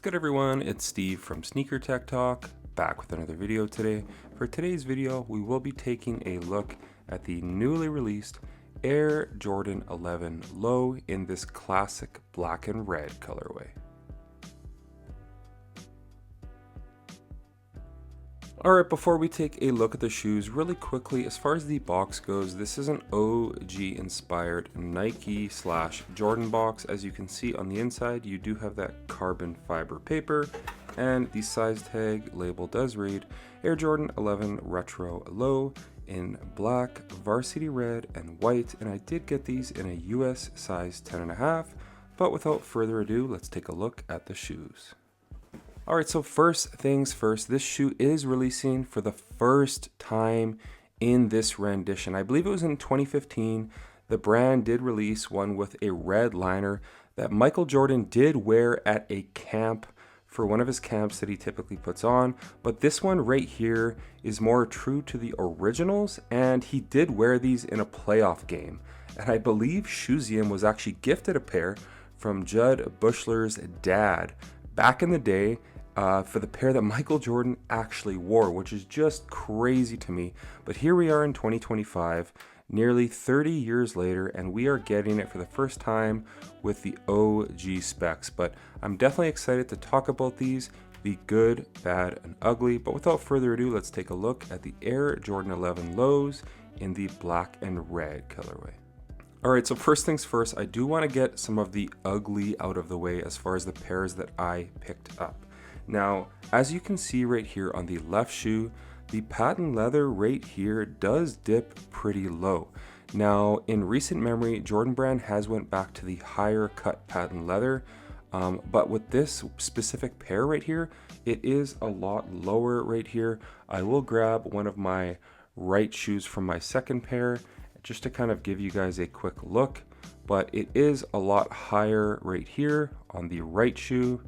What's good everyone, it's Steve from Sneaker Tech Talk, back with another video today. For today's video, we will be taking a look at the newly released Air Jordan 11 Low in this classic black and red colorway. Alright, before we take a look at the shoes, really quickly, as far as the box goes, this is an OG inspired Nike / Jordan box. As you can see on the inside, you do have that carbon fiber paper, and the size tag label does read Air Jordan 11 Retro Low in black, varsity red, and white, and I did get these in a US size 10.5, but without further ado, let's take a look at the shoes. Alright, so first things first, this shoe is releasing for the first time in this rendition. I believe it was in 2015. The brand did release one with a red liner that Michael Jordan did wear at a camp for one of his camps that he typically puts on. But this one right here is more true to the originals, and he did wear these in a playoff game. And I believe Shoesium was actually gifted a pair from Judd Bushler's dad back in the day for the pair that Michael Jordan actually wore, which is just crazy to me. But here we are in 2025, nearly 30 years later, and we are getting it for the first time with the OG specs. But I'm definitely excited to talk about these, the good, bad, and ugly. But without further ado, let's take a look at the Air Jordan 11 Lows in the black and red colorway. Alright, so first things first, I do want to get some of the ugly out of the way as far as the pairs that I picked up. Now, as you can see right here on the left shoe, the patent leather right here does dip pretty low. Now, in recent memory, Jordan Brand has went back to the higher cut patent leather, but with this specific pair right here, it is a lot lower right here. I will grab one of my right shoes from my second pair just to kind of give you guys a quick look, but it is a lot higher right here on the right shoe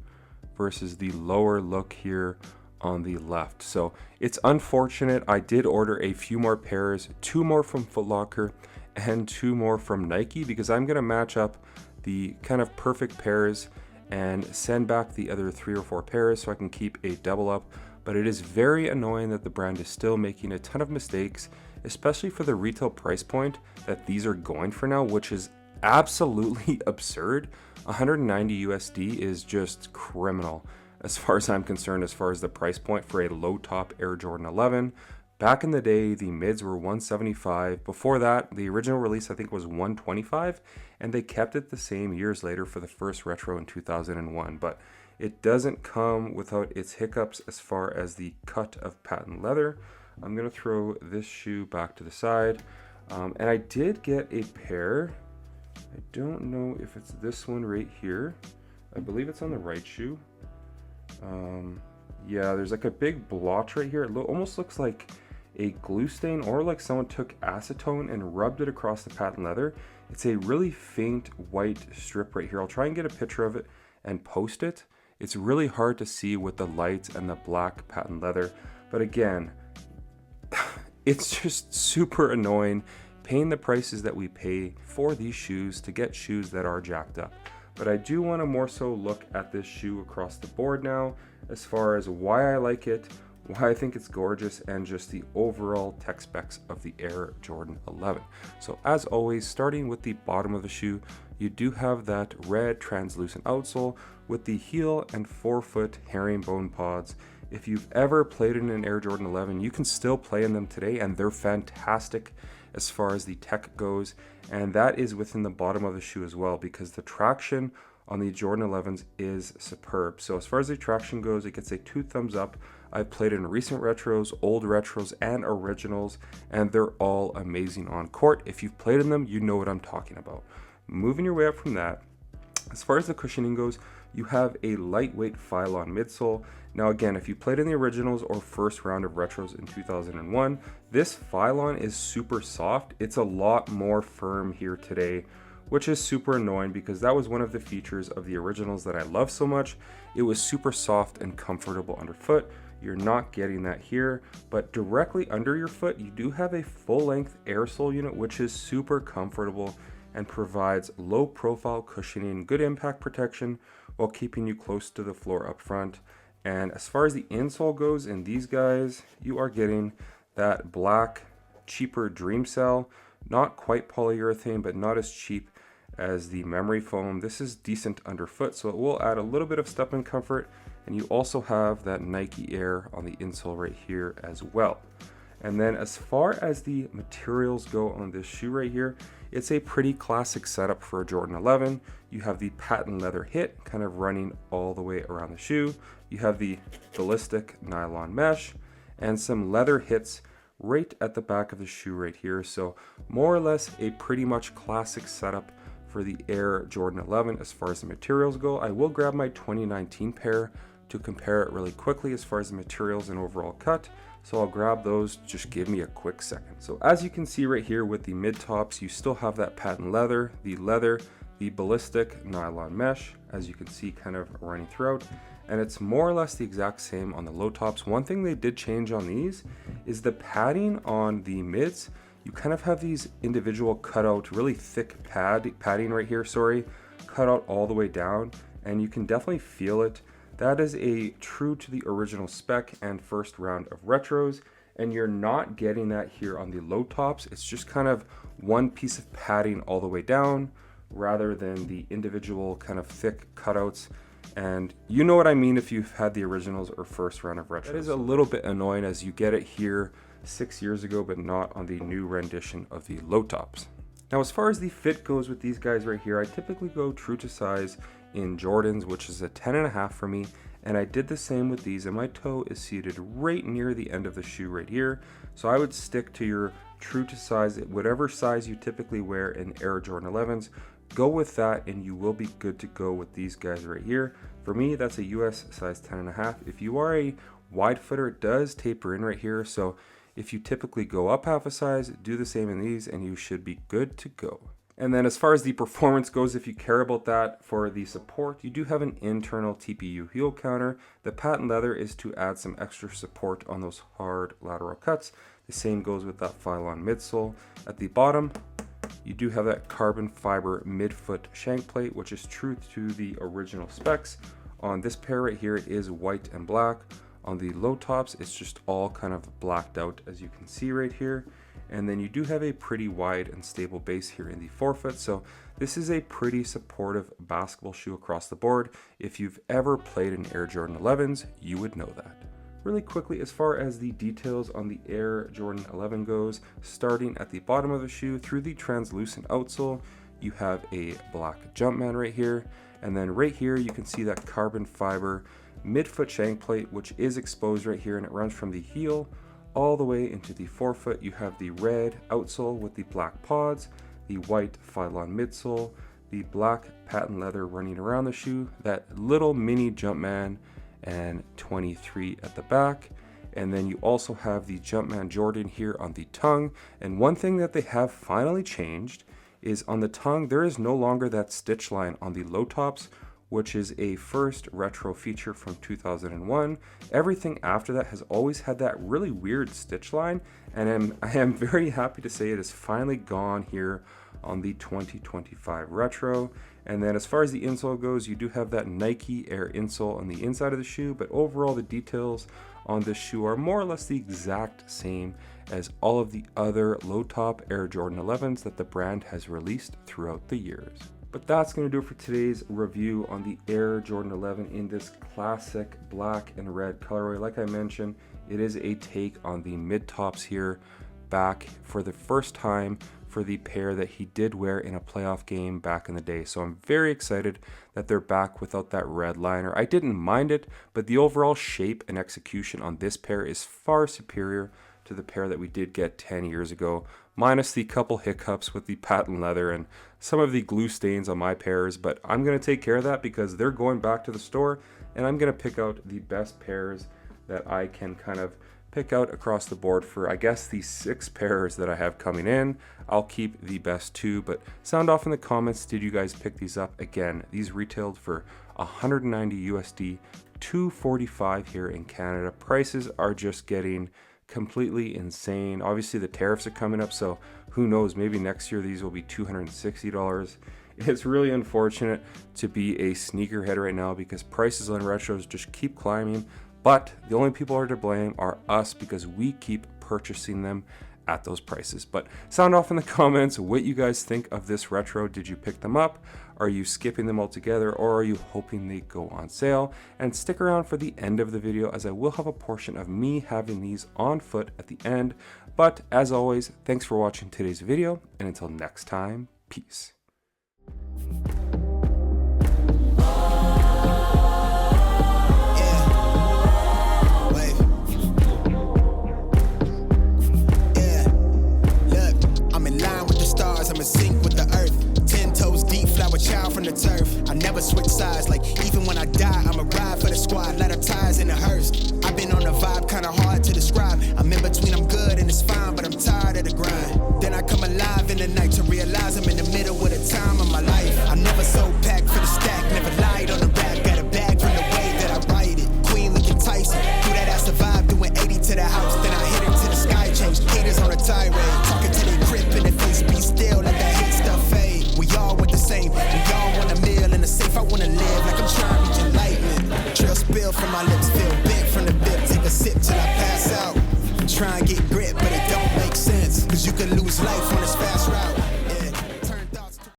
versus the lower look here on the left. So it's unfortunate. I did order a few more pairs, 2 more from Foot Locker and 2 more from Nike, because I'm going to match up the kind of perfect pairs and send back the other 3 or 4 pairs so I can keep a double up. But it is very annoying that the brand is still making a ton of mistakes, especially for the retail price point that these are going for now, which is absolutely absurd. 190 USD is just criminal as far as I'm concerned, as far as the price point for a low top Air Jordan 11. Back in the day, the mids were 175. Before that, the original release I think was 125, and they kept it the same years later for the first retro in 2001. But it doesn't come without its hiccups as far as the cut of patent leather. I'm gonna throw this shoe back to the side, and I did get a pair. I don't know if it's this one right here. I believe it's on the right shoe. Yeah, there's like a big blotch right here. It almost looks like a glue stain, or like someone took acetone and rubbed it across the patent leather. It's a really faint white strip right here. I'll try and get a picture of it and post it. It's really hard to see with the lights and the black patent leather. But again, it's just super annoying paying the prices that we pay for these shoes to get shoes that are jacked up. But I do want to more so look at this shoe across the board now, as far as why I like it, why I think it's gorgeous, and just the overall tech specs of the Air Jordan 11. So as always, starting with the bottom of the shoe, you do have that red translucent outsole with the heel and forefoot herringbone pods. If you've ever played in an Air Jordan 11, you can still play in them today, and they're fantastic as far as the tech goes, and that is within the bottom of the shoe as well, because the traction on the Jordan 11s is superb. So as far as the traction goes, it gets a 2 thumbs up. I've played in recent retros, old retros, and originals, and they're all amazing on court. If you've played in them, you know what I'm talking about. Moving your way up from that, as far as the cushioning goes, you have a lightweight Phylon midsole. Now again, if you played in the originals or first round of retros in 2001, this Phylon is super soft. It's a lot more firm here today, which is super annoying because that was one of the features of the originals that I love so much. It was super soft and comfortable underfoot. You're not getting that here, but directly under your foot, you do have a full-length air sole unit, which is super comfortable and provides low profile cushioning, good impact protection while keeping you close to the floor up front. And as far as the insole goes in these guys, you are getting that black, cheaper Dream Cell. Not quite polyurethane, but not as cheap as the memory foam. This is decent underfoot, so it will add a little bit of step-in comfort. And you also have that Nike Air on the insole right here as well. And then as far as the materials go on this shoe right here, it's a pretty classic setup for a Jordan 11. You have the patent leather hit kind of running all the way around the shoe. You have the ballistic nylon mesh and some leather hits right at the back of the shoe right here. So more or less a pretty much classic setup for the Air Jordan 11 as far as the materials go. I will grab my 2019 pair to compare it really quickly as far as the materials and overall cut. So I'll grab those, just give me a quick second. So as you can see right here with the mid tops, you still have that patent leather, the ballistic nylon mesh, as you can see kind of running throughout. And it's more or less the exact same on the low tops. One thing they did change on these is the padding on the mids. You kind of have these individual cutout, really thick padding right here, cut out all the way down, and you can definitely feel it. That is a true to the original spec and first round of retros, and you're not getting that here on the low tops. It's just kind of one piece of padding all the way down rather than the individual kind of thick cutouts. And you know what I mean if you've had the originals or first round of retros. That is a little bit annoying as you get it here 6 years ago, but not on the new rendition of the low tops. Now, as far as the fit goes with these guys right here, I typically go true to size in Jordans, which is a 10.5 for me. And I did the same with these, and my toe is seated right near the end of the shoe right here. So I would stick to your true to size, whatever size you typically wear in Air Jordan 11s, go with that and you will be good to go with these guys right here. For me, that's a US size 10.5. If you are a wide footer, it does taper in right here. So if you typically go up half a size, do the same in these and you should be good to go. And then as far as the performance goes, if you care about that for the support, you do have an internal TPU heel counter. The patent leather is to add some extra support on those hard lateral cuts. The same goes with that Phylon midsole. At the bottom, you do have that carbon fiber midfoot shank plate, which is true to the original specs. On this pair right here, it is white and black. On the low tops, it's just all kind of blacked out, as you can see right here. And then you do have a pretty wide and stable base here in the forefoot. So this is a pretty supportive basketball shoe across the board. If you've ever played in Air Jordan 11s, you would know that. Really quickly, as far as the details on the Air Jordan 11 goes, starting at the bottom of the shoe through the translucent outsole, you have a black Jumpman right here. And then right here, you can see that carbon fiber midfoot shank plate, which is exposed right here, and it runs from the heel all the way into the forefoot. You have the red outsole with the black pods, the white Phylon midsole, the black patent leather running around the shoe, that little mini Jumpman, and 23 at the back. And then you also have the Jumpman Jordan here on the tongue. And one thing that they have finally changed is on the tongue, there is no longer that stitch line on the low tops, which is a first retro feature from 2001. Everything after that has always had that really weird stitch line, and I am very happy to say it is finally gone here on the 2025 retro. And then as far as the insole goes, you do have that Nike Air insole on the inside of the shoe, but overall the details on this shoe are more or less the exact same as all of the other low top Air Jordan 11s that the brand has released throughout the years. But that's going to do it for today's review on the Air Jordan 11 in this classic black and red colorway. Like I mentioned, it is a take on the mid tops here, back for the first time for the pair that he did wear in a playoff game back in the day. So I'm very excited that they're back without that red liner. I didn't mind it, but the overall shape and execution on this pair is far superior to the pair that we did get 10 years ago, minus the couple hiccups with the patent leather and some of the glue stains on my pairs. But I'm going to take care of that because they're going back to the store, and I'm going to pick out the best pairs that I can kind of pick out across the board for, I guess, the 6 pairs that I have coming in. I'll keep the best 2, but sound off in the comments, did you guys pick these up? Again, these retailed for 190 USD, 245 here in Canada. Prices are just getting completely insane. Obviously the tariffs are coming up, so who knows, maybe next year these will be $260. It's really unfortunate to be a sneakerhead right now because prices on retros just keep climbing, but the only people who are to blame are us because we keep purchasing them at those prices. But sound off in the comments what you guys think of this retro. Did you pick them up? Are you skipping them altogether, or are you hoping they go on sale? And stick around for the end of the video as I will have a portion of me having these on foot at the end. But as always, thanks for watching today's video, and until next time, peace. I'm in sync with the earth, 10 toes deep, flower child from the turf. I never switch sides, like even when I die, I'm a ride for the squad, ladder ties in the hearse. I've been on a vibe, kinda hard to describe. I'm in between, I'm good and it's fine, but I'm tired of the grind. Then I come alive in the night to realize I'm in the middle of the time of my life. I never sold pack for the stack, never lied on the rap, got a bag from the way that I write it. Queen looking Tyson, do that ass survive, doing 80 to the house, then I hit into the sky, change haters on a tirade, talking to their grip in the face, be still, let that hate stuff fade. We all want the same, we all want a meal in the safe. I wanna live like I'm trying to reach enlightenment. Trail spill from my lips.